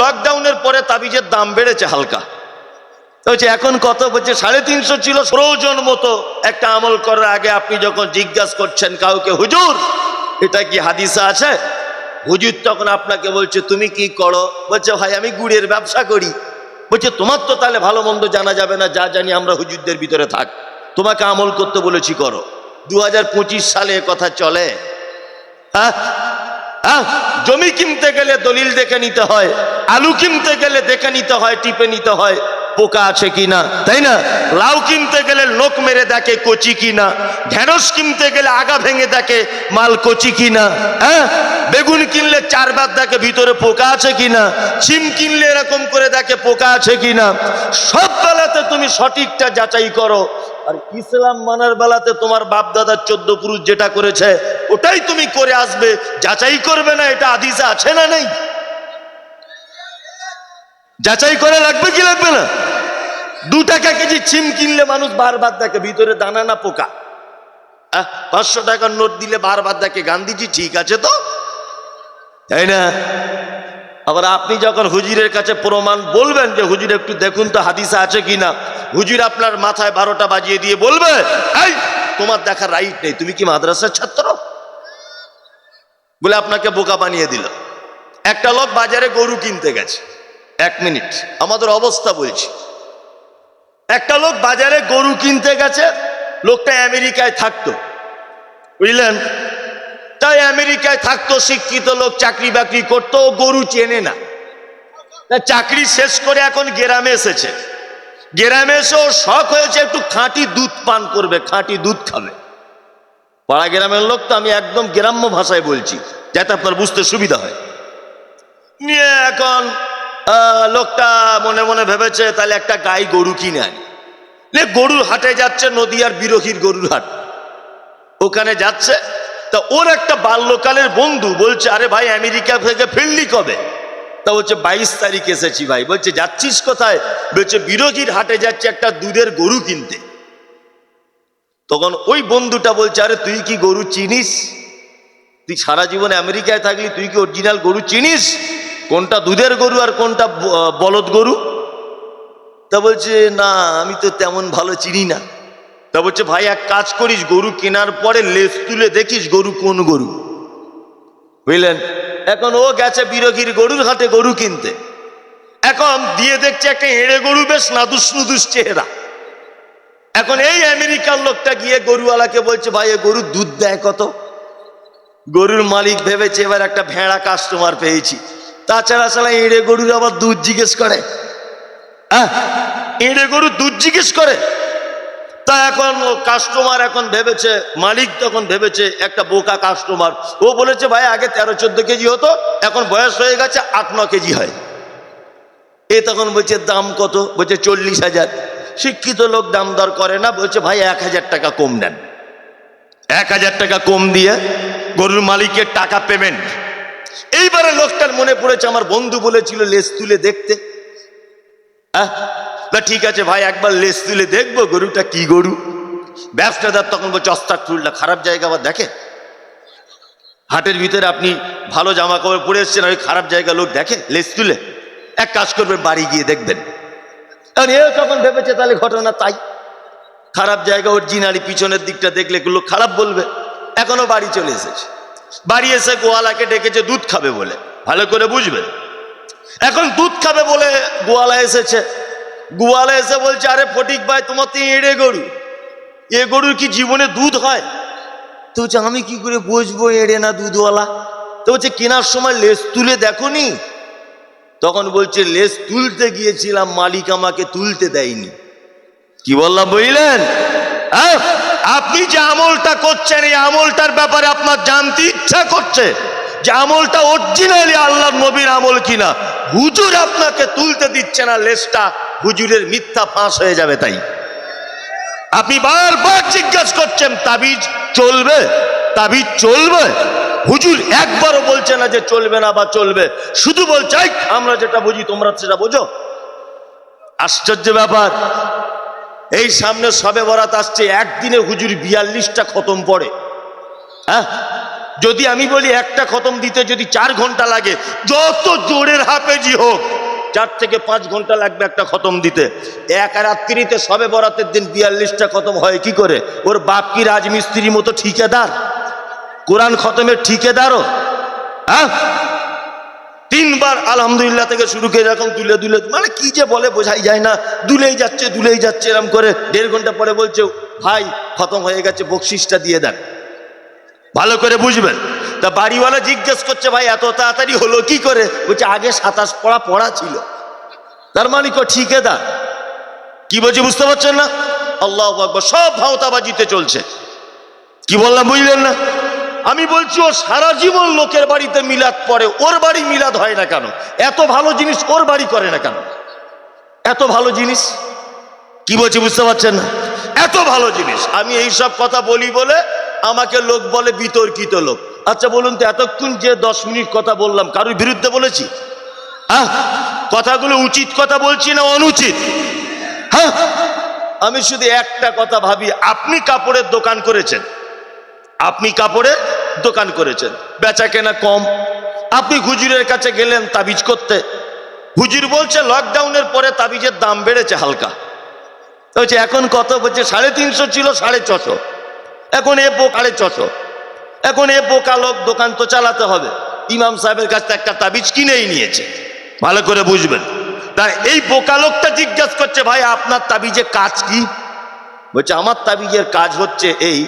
লকডাউনের পরে তাবিজের দাম বেড়েছে হালকা, বলছে এখন কত, বলছে 350 ছিল। প্রয়োজন মতো একটা আমল করার আগে আপনি যখন জিজ্ঞাসা করছেন কাউকে, হুজুর এটা কি হাদিসে আছে, হুজুর তখন আপনাকে বলছে তুমি কি করো, বলছে ভাই আমি গুড়ের ব্যবসা করি। বলছে তোমার তো তাহলে ভালো মন্দ জানা যাবে না, যা জানি আমরা হুজুরদের ভিতরে থাক, তোমাকে আমল করতে বলেছি করো। 2025 সালে কথা চলে? হ্যাঁ, জমি কিনতে গেলে দলিল দেখে নিতে হয়, আলু কিনতে গেলে দেখে নিতে হয়, টিপে নিতে হয় পোকা আছে কিনা, তাই না? লাউ কিনতে গেলে লোক মেরে দেখে কচি কিনা, ঢেঁড়স কিনতে গেলে আগা ভেঙে দেখে মাল কচি কিনা, হ্যাঁ, বেগুন কিনলে 4 বার দেখে ভিতরে পোকা আছে কিনা, সিম কিনলে এরকম করে দেখে পোকা আছে কিনা। সব বেলাতে তুমি সঠিকটা যাচাই করো। আর ইসলাম মানার বেলাতে তোমার বাপ দাদার 14 পুরুষ যেটা করেছে ওটাই তুমি করে আসবে, যাচাই করবে না এটা হাদিসে আছে না নেই? যাচাই করে লাগবে কি লাগবে না? 2 টাকা কেজি সিম কিনলে মানুষ বারবার দেখে ভিতরে দানা না পোকা। 500 টাকার নোট দিলে বারবার দেখে গান্ধীজি ঠিক আছে তো, তাই না? আবার আপনি যখন হুজুরের কাছে প্রমাণ বলবেন যে হুজুর একটু দেখুন তো হাদিসে আছে কিনা, হুজুর আপনার মাথায় 12টা বাজিয়ে দিয়ে বলবে এই তোমার দেখার রাইট নেই, তুমি কি মাদ্রাসার ছাত্র, বলে আপনাকে বোকা বানিয়ে দিল। একটা লোক বাজারে গরু কিনতে গেছে, 1 মিনিট আমাদের অবস্থা বলছি। একটা লোক বাজারে গরু কিনতে গেছে, লোকটা আমেরিকায় থাকতো, বুঝলেন? তাই আমেরিকায় থাকতো, শিক্ষিত লোক, চাকরি বাকরি করতো, ও গরু চেনে না। চাকরি শেষ করে এখন গ্রামে এসেছে, গ্রামে এসে ওর শখ হয়েছে একটু খাঁটি দুধ পান করবে, খাঁটি দুধ খাবে। পাড়া গ্রামের লোক তো, আমি একদম গ্রাম্য ভাষায় বলছি যাতে আপনার বুঝতে সুবিধা হয়। নিয়ে এখন লোকটা মনে মনে ভেবেছে তাহলে একটা গাই গরু কিনে আনি। গরুর হাটে যাচ্ছে, নদিয়ার বিরোহীর গরুর হাট, ওখানে যাচ্ছে। তা ওর একটা বাল্যকালের বন্ধু বলছে আরে ভাই আমেরিকা থেকে ফিরলি কবে? তা বলছে 22 তারিখ এসেছি ভাই। বলছে যাচ্ছিস কোথায়? বলছে বিরোহীর হাটে যাচ্ছে একটা দুধের গরু কিনতে। তখন ওই বন্ধুটা বলছে আরে তুই কি গরু চিনিস? তুই সারা জীবনে আমেরিকায় থাকলি, তুই কি অরিজিনাল গরু চিনিস? কোনটা দুধের গরু আর কোনটা বলদ গরু? তা বলছে না আমি তো তেমন ভালো চিনি না। তা বলছে ভাই এক কাজ করিস, গরু কেনার পরে লেজ তুলে দেখিস গরু কোন গরু, বুঝলেন? এখন ও গেছে বিরোহীর গরুর হাটে গরু কিনতে, এখন দিয়ে দেখছে একটা এড়ে গরু, বেশ নাদুস নুদুস চেহারা। এখন এই আমেরিকার লোকটা গিয়ে গরুওয়ালাকে বলছে ভাই এ গরুর দুধ দেয় কত? গরুর মালিক ভেবেছে এবার একটা ভেড়া কাস্টমার পেয়েছি, তাছাড়া সালা এড়ে গরুর আবার দুধ জিজ্ঞেস করে, এড়ে গরুর দুধ জিজ্ঞেস করে। তা এখন কাস্টমার এখন ভেবেছে, মালিক তখন ভেবেছে একটা বোকা কাস্টমার, ও বলেছে ভাই আগে 13-14 কেজি হতো, এখন বয়স হয়ে গেছে 8-9 কেজি হয়। এ তখন বলছে দাম কত? বলছে 40,000। শিক্ষিত লোক দাম দর করে না, বলছে ভাই 1000 টাকা কম নেন। 1000 টাকা কম দিয়ে গরুর মালিকের টাকা পেমেন্ট। এইবারে লোকটার মনে পড়েছে আমার বন্ধু বলেছিল লেজ তুলে দেখতে। ঠিক আছে ভাই একবার লেজ তুলে দেখবো গরুটা কি গরু। ব্যবসাদার তখন বলছে অস্তাগফিরুল্লাহ, খারাপ জায়গা আবার দেখে? হাটের ভিতরে আপনি ভালো জামা কাপড় পরে এসছেন, ওই খারাপ জায়গা লোক দেখে লেজ তুলে? এক কাজ করবেন, বাড়ি গিয়ে দেখবেন। এও তখন ভেবেছে তাহলে ঘটনা তাই, খারাপ জায়গা অরিজিনালি পিছনের দিকটা দেখলে লোক খারাপ বলবে। এখনো বাড়ি চলে এসেছে, বাড়ি এসে গোয়ালাকে ডেকেছে দুধ খাবে বলে, ভালো করে বুঝবেন। এখন দুধ খাবে বলে গোয়ালা এসেছে, গোয়ালা এসে বলছে আরে ফটিক ভাই তোমার তো এড়ে গরু, এ গরুর কি জীবনে দুধ হয়? তো বলছে আমি কি করে বুঝবো এড়ে না দুধওয়ালা? তো বলছে কেনার সময় লেজ তুলে দেখোনি? তখন বলছে লেজ তুলতে গিয়েছিলাম, মালিক আমাকে তুলতে দেয়নি। কি বললাম বুঝলেন? আপনি যে আমলটা করছেন এই আমলটার ব্যাপারে আপনার জানতে ইচ্ছা করছে যে আমলটা অরিজিনালি আল্লাহর নবীর আমল কিনা। হুজুর আপনাকে তুলতে দিচ্ছে না লেজটা, হুজুরের মিথ্যা ফাঁস হয়ে যাবে। তাই আপনি বারবার জিজ্ঞাসা করছেন তাবিজ চলবে, তাবিজ চলবে? হুজুর একবারও বলছে না যে চলবে না বা চলবে, শুধু বলছে আমরা যেটা বুঝি তোমরা সেটা বোঝো। আশ্চর্য ব্যাপার। এই সামনে শবে বরাত আসছে, একদিনে হুজুর 42টা খতম পড়ে। যদি আমি বলি একটা খতম দিতে যদি 4 ঘন্টা লাগে, যত জোরের হাফেজি হোক 4 থেকে 5 ঘন্টা লাগবে একটা খতম দিতে। এক রাত্রিতে সবে বরাতের দিন 42টা খতম হয় কি করে? ওর বাপ কি রাজমিস্ত্রির মতো ঠিকাদার? কোরআন খতমের ঠিকাদারও? হ্যাঁ, 3 বার আলহামদুলিল্লাহ থেকে শুরু করে এরকম দুলে দুলে, মানে কি যে বলে বোঝাই যায় না, দুলেই যাচ্ছে এরকম করে। 1.5 ঘন্টা পরে বলছে ভাই খতম হয়ে গেছে, বকশিসটা দিয়ে দেন। ভালো করে বুঝবেন। তা বাড়িওয়ালা জিজ্ঞেস করছে ভাই এত তাড়াতাড়ি হলো কি করে? বলছে আগে 27 পড়া ছিল। তার মানে ঠিকাদার। কি বলছি বুঝতে পারছেন না? আল্লাহু আকবার। সব ভাওতাবাজিতে চলছে। কি বললাম বুঝলেন না? আমি বলছি ও সারা জীবন লোকের বাড়িতে মিলাদ পড়ে, ওর বাড়ি মিলাদ হয় না কেন? এত ভালো জিনিস ওর বাড়ি করে না কেন? এত ভালো জিনিস, কি বলছি বুঝতে পারছেন না? এত ভালো জিনিস। আমি এই সব কথা বলি বলে আমাকে লোক বলে বিতর্কিত লোক। আচ্ছা বলুন তো, এতক্ষণ যে 10 মিনিট কথা বললাম কারোর বিরুদ্ধে বলেছি? হ্যাঁ, কথাগুলো উচিত কথা বলছি না অনুচিত? হ্যাঁ, আমি শুধু একটা কথা ভাবি, আপনি কাপড়ের দোকান করেছেন, বেচা কেনা কম, আপনি হুজুরের কাছে গেলেন তাবিজ করতে, হুজুর বলছে লকডাউনের পরে তাবিজের দাম বেড়েছে হালকা। বলছে এখন কত? বলছে 350 ছিল 650, এখন 650। এখন বোকা লোক, দোকান তো চালাতে হবে, ইমাম সাহেবের কাছে একটা তাবিজ কিনেই নিয়েছে। ভালো করে বুঝবেন। তাই এই বোকা লোকটা জিজ্ঞাসা করছে ভাই আপনার তাবিজের কাজ কি? বলছে আমার তাবিজের কাজ হচ্ছে এই।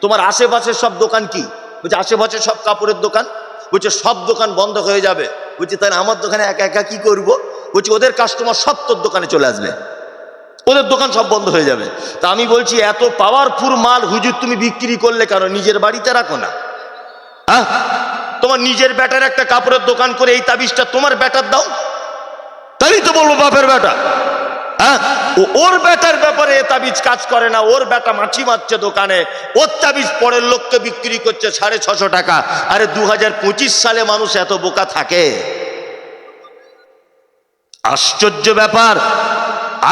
তোমার আশেপাশে সব দোকান কি? বলছে আশেপাশে সব কাপড়ের দোকান। বলছে সব দোকান বন্ধ হয়ে যাবে। বলছে তাহলে আমার দোকানে একা একা কি করব? বলছে ওদের কাস্টমার সব তোর দোকানে চলে আসবে, ওদের দোকান সব বন্ধ হয়ে যাবে। তা আমি বলছি এত পাওয়ারফুল মাল হুজুর তুমি বিক্রি করলে কেন? নিজের বাড়িতে রাখো না। হ্যাঁ, তোমার নিজের বেটার একটা কাপড়ের দোকান করে এই তাবিজটা তোমার বেটার দাও, তাই তো বলবো বাপের বেটা। হ্যাঁ, ওর বেটার ব্যাপারে এ তাবিজ কাজ করে না, ওর বেটা মাছি মারছে দোকানে, ওর তাবিজ পরের লোককে বিক্রি করছে 650 টাকা। আরে 2025 সালে মানুষ এত বোকা থাকে? আশ্চর্য ব্যাপার।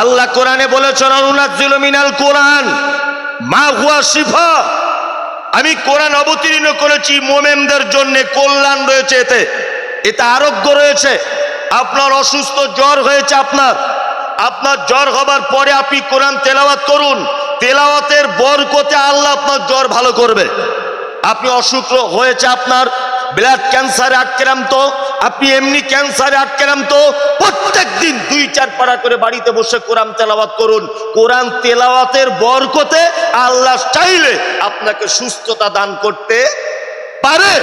আল্লাহ কোরআনে বলেছেন আনুনাজ্জিলু মিনাল কোরআন মা হুয়া শিফা। আমি কোরআন অবতীর্ণ করেছি মুমিনদের জন্য, কল্যাণ রয়েছে এতে আরোগ্য রয়েছে। আপনার অসুস্থ জ্বর হয়েছে, আপনার জ্বর হবার পরে আপনি কোরআন তেলাওয়াত করুন, তেলাওয়াতের বরকতে আল্লাহ আপনার জ্বর ভালো করবে। আপনি অসুখ হয়েছে, আপনার ব্লাড ক্যান্সারে আক্রান্ত, আপনি এমনি ক্যান্সারে আক্রান্ত, প্রত্যেক দিন 2-4 পারা করে বাড়িতে বসে কোরআন তেলাওয়াত করুন। কোরআন তেলাওয়াতের বরকতে আল্লাহ চাইলে আপনাকে সুস্থতা দান করতে পারে।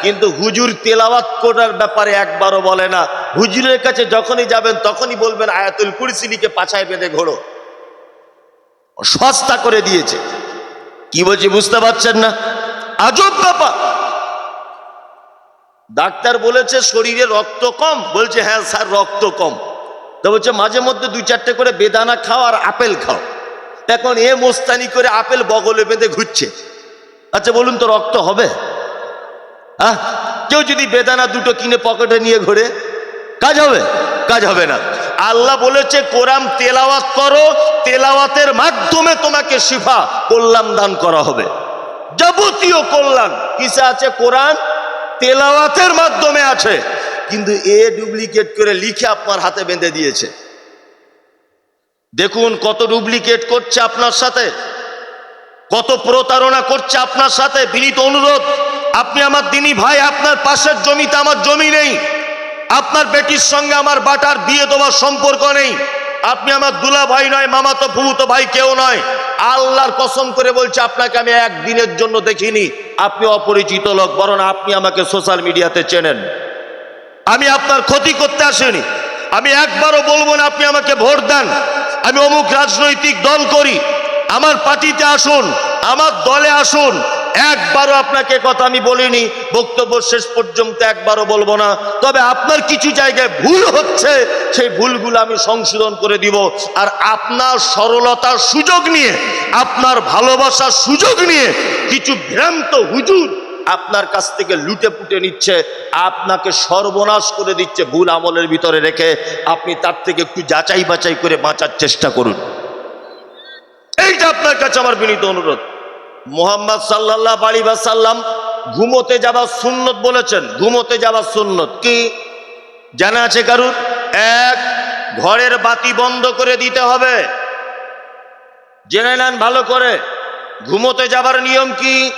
কিন্তু হুজুর তেলাওয়াত করার ব্যাপারে একবারও বলে না। হুজুরের কাছে যখনই যাবেন তখনই বলবেন আয়াতুল কুরসি লিখে পাছায় বেঁধে ঘোরো। সস্তা করে দিয়েছে। কি বলছি বুঝতে পারছেন না? আজব ব্যাপার। ডাক্তার বলেছে শরীরে রক্ত কম। বলছে হ্যাঁ স্যার রক্ত কম। তো বলছে মাঝে মধ্যে 2-4টে করে বেদানা খাও আর আপেল খাও। এখন এ মোস্তানি করে আপেল বগলে বেঁধে ঘুরছে। আচ্ছা বলুন তো রক্ত হবে? হ্যাঁ, কেউ যদি বেদানা 2টো কিনে পকেটে নিয়ে ঘোরে কাজ হবে? কাজ হবে না। আল্লাহ বলেছে কোরআন তেলাওয়াত করো, তেলাওয়াতের মাধ্যমে তোমাকে শিফা, কল্যাণ দান করা হবে। যাবতীয় কল্যাণ কিসে আছে? কোরআন তেলাওয়াতের মাধ্যমে আছে। কিন্তু এ ডুপ্লিকেট করে লিখে আপনার হাতে বেঁধে দিয়েছে। দেখুন কত ডুপ্লিকেট করছে আপনার সাথে, কত প্রতারণা করছে আপনার সাথে। বিনীত অনুরোধ, আপনি আমার দিনী ভাই, আপনার পাশের জমিতে আমার জমি নেই, আপনার বেটির সঙ্গে আমার বাটার বিয়ে দেওয়ার সম্পর্ক নেই, আপনি আমার দুলা ভাই নয়, মামাতো ফুফুতো ভাই কেউ নয়। আল্লাহর কসম করে বলছে আপনাকে আমি একদিনের জন্য দেখিনি। আপনি অপরিচিত লোক, বরং আপনি আমাকে সোশ্যাল মিডিয়াতে চেনেন। আমি আপনার ক্ষতি করতে আসিনি। আমি একবারও বলবো না আপনি আমাকে ভোট দেন, আমি অমুক রাজনৈতিক দল করি, আমার পার্টিতে আসুন, আমার দলে আসুন। একবারও আপনাকে কথা আমি বলিনি, বক্তব্য শেষ পর্যন্ত একবারও বলবো না। তবে আপনার কিছু জায়গায় ভুল হচ্ছে, সেই ভুলগুলো আমি সংশোধন করে দিব। আর আপনার সরলতার সুযোগ নিয়ে, আপনার ভালোবাসার সুযোগ নিয়ে কিছু ভ্রান্ত হুজুর আপনার কাছ থেকে লুটে পুটে নিচ্ছে, আপনাকে সর্বনাশ করে দিচ্ছে ভুল আমলের ভিতরে রেখে। আপনি তার থেকে একটু যাচাই বাছাই করে বাঁচার চেষ্টা করুন। এইটা আপনার কাছে আমার বিনীত অনুরোধ। মুহাম্মদ সাল্লাল্লাহু আলাইহি ওয়াসাল্লাম ঘুমোতে যাবার সুন্নত বলেছেন। ঘুমোতে যাবার সুন্নত কি জানা আছে কারুর? এক, ঘরের বাতি বন্ধ করে দিতে হবে। জেনে নেন ভালো করে, ঘুমোতে যাবার নিয়ম কি?